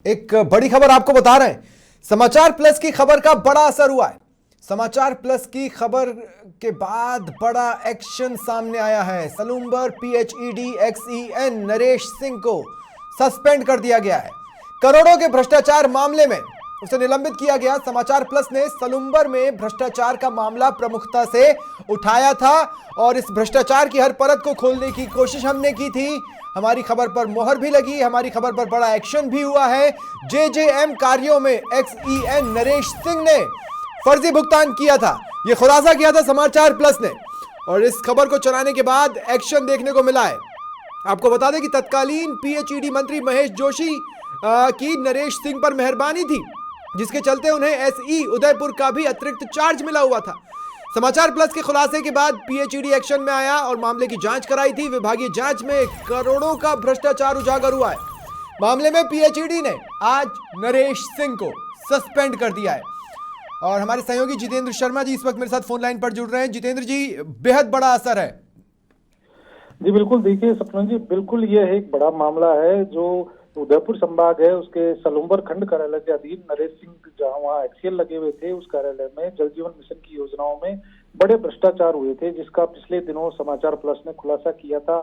एक बड़ी खबर आपको बता रहे हैं। समाचार प्लस की खबर का बड़ा असर हुआ है। समाचार प्लस की खबर के बाद बड़ा एक्शन सामने आया है। सलूम्बर पीएचईडी एक्सईएन नरेश सिंह को सस्पेंड कर दिया गया है। करोड़ों के भ्रष्टाचार मामले में उसे निलंबित किया गया। समाचार प्लस ने सलूम्बर में भ्रष्टाचार का मामला प्रमुखता से उठाया था और इस भ्रष्टाचार की हर परत को खोलने की कोशिश हमने की थी। हमारी खबर पर मोहर भी लगी, हमारी खबर पर बड़ा एक्शन भी हुआ है। जेजेएम कार्यों में एक्सईएन नरेश सिंह ने फर्जी भुगतान किया था, यह खुलासा किया था समाचार प्लस ने, और इस खबर को चलाने के बाद एक्शन देखने को मिला है। आपको बता दें कि तत्कालीन पीएचईडी मंत्री महेश जोशी की नरेश सिंह पर मेहरबानी थी, जिसके चलते उन्हें एसई उदयपुर का भी अतिरिक्त चार्ज मिला हुआ था। समाचार प्लस के खुलासे के बाद पीएचईडी एक्शन में आया और मामले की जांच कराई थी। विभागीय जांच में करोड़ों का भ्रष्टाचार उजागर हुआ है। मामले में पीएचईडी ने आज नरेश सिंह को सस्पेंड कर दिया है। और हमारे सहयोगी जितेंद्र शर्मा जी इस वक्त मेरे साथ फोन लाइन पर जुड़ रहे हैं। जितेंद्र जी, बेहद बड़ा असर है। जी बिल्कुल, देखिए सपना जी, बिल्कुल यह एक बड़ा मामला है जो उदयपुर संभाग है उसके सलूम्बर खंड कार्यालय के अधीन नरेश सिंह जहां वहां एक्सीएल लगे हुए थे, उस कार्यालय में जल जीवन मिशन की योजनाओं में बड़े भ्रष्टाचार हुए थे, जिसका पिछले दिनों समाचार प्लस ने खुलासा किया था।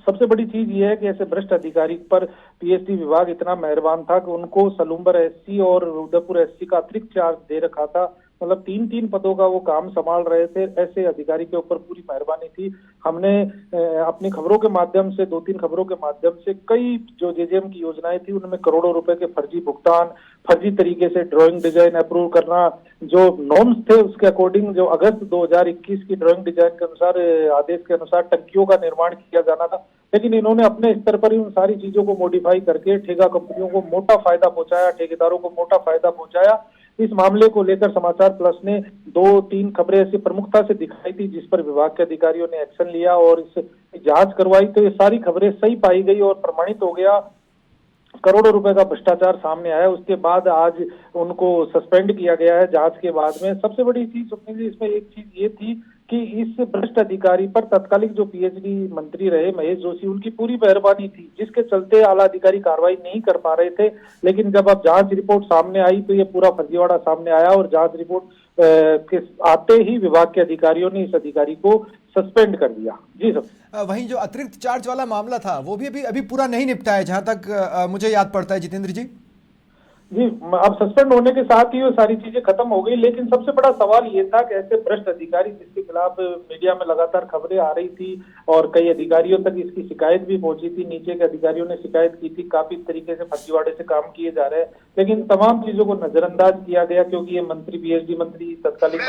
सबसे बड़ी चीज ये है कि ऐसे भ्रष्ट अधिकारी पर पीएचडी विभाग इतना मेहरबान था कि उनको सलूम्बर एससी और उदयपुर एससी का अतिरिक्त चार्ज दे रखा था। मतलब तीन पदों का वो काम संभाल रहे थे। ऐसे अधिकारी के ऊपर पूरी मेहरबानी थी। हमने अपनी खबरों के माध्यम से, 2-3 खबरों के माध्यम से कई जो जेजेएम की योजनाएं थी उनमें करोड़ों रुपए के फर्जी भुगतान, फर्जी तरीके से ड्राइंग डिजाइन अप्रूव करना, जो नॉर्म्स थे उसके अकॉर्डिंग जो अगस्त 2021 की ड्राइंग डिजाइन के अनुसार, आदेश के अनुसार टंकियों का निर्माण किया जाना था, लेकिन इन्होंने अपने स्तर पर ही उन सारी चीजों को मॉडिफाई करके ठेका कंपनियों को मोटा फायदा पहुंचाया, ठेकेदारों को मोटा फायदा पहुंचाया। इस मामले को लेकर समाचार प्लस ने 2-3 खबरें ऐसी प्रमुखता से दिखाई थी जिस पर विभाग के अधिकारियों ने एक्शन लिया और इस जांच करवाई, तो ये सारी खबरें सही पाई गई और प्रमाणित हो गया। करोड़ों रुपए का भ्रष्टाचार सामने आया। उसके बाद आज उनको सस्पेंड किया गया है जांच के बाद में। सबसे बड़ी चीज इसमें एक चीज ये थी कि इस भ्रष्ट अधिकारी पर तत्कालिक जो पीएचडी मंत्री रहे महेश जोशी, उनकी पूरी मेहरबानी थी, जिसके चलते आला अधिकारी कार्रवाई नहीं कर पा रहे थे। लेकिन जब अब जांच रिपोर्ट सामने आई तो ये पूरा फर्जीवाड़ा सामने आया और जांच रिपोर्ट के आते ही विभाग के अधिकारियों ने इस अधिकारी को सस्पेंड कर दिया। जी सर, वहीं जो अतिरिक्त चार्ज वाला मामला था वो भी अभी पूरा नहीं निपटा है, जहां तक मुझे याद पड़ता है। जितेंद्र जी जी, अब सस्पेंड होने के साथ ही वो सारी चीजें खत्म हो गई, लेकिन सबसे बड़ा सवाल ये था कि ऐसे भ्रष्ट अधिकारी जिसके खिलाफ मीडिया में लगातार खबरें आ रही थी और कई अधिकारियों तक इसकी शिकायत भी पहुंची थी, नीचे के अधिकारियों ने शिकायत की थी, काफी तरीके से फर्जीवाड़े से काम किए जा रहे हैं, लेकिन तमाम चीजों को नजरअंदाज किया गया क्योंकि ये मंत्री, पीएचडी मंत्री तत्कालीन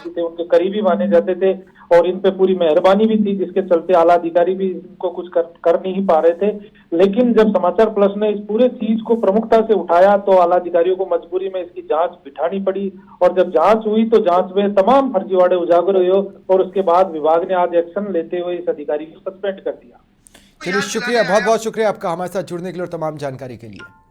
थे, उनके करीबी माने जाते थे और इन पे पूरी मेहरबानी भी थी, जिसके चलते आला अधिकारी भी इनको कुछ कर नहीं पा रहे थे। लेकिन जब समाचार प्लस ने इस पूरे चीज को प्रमुखता से उठाया तो आला अधिकारियों को मजबूरी में इसकी जांच बिठानी पड़ी और जब जांच हुई तो जांच में तमाम फर्जीवाड़े उजागर हुए और उसके बाद विभाग ने आज एक्शन लेते हुए इस अधिकारी को सस्पेंड कर दिया। चलिए, शुक्रिया, बहुत बहुत शुक्रिया आपका हमारे साथ जुड़ने के लिए और तमाम जानकारी के लिए।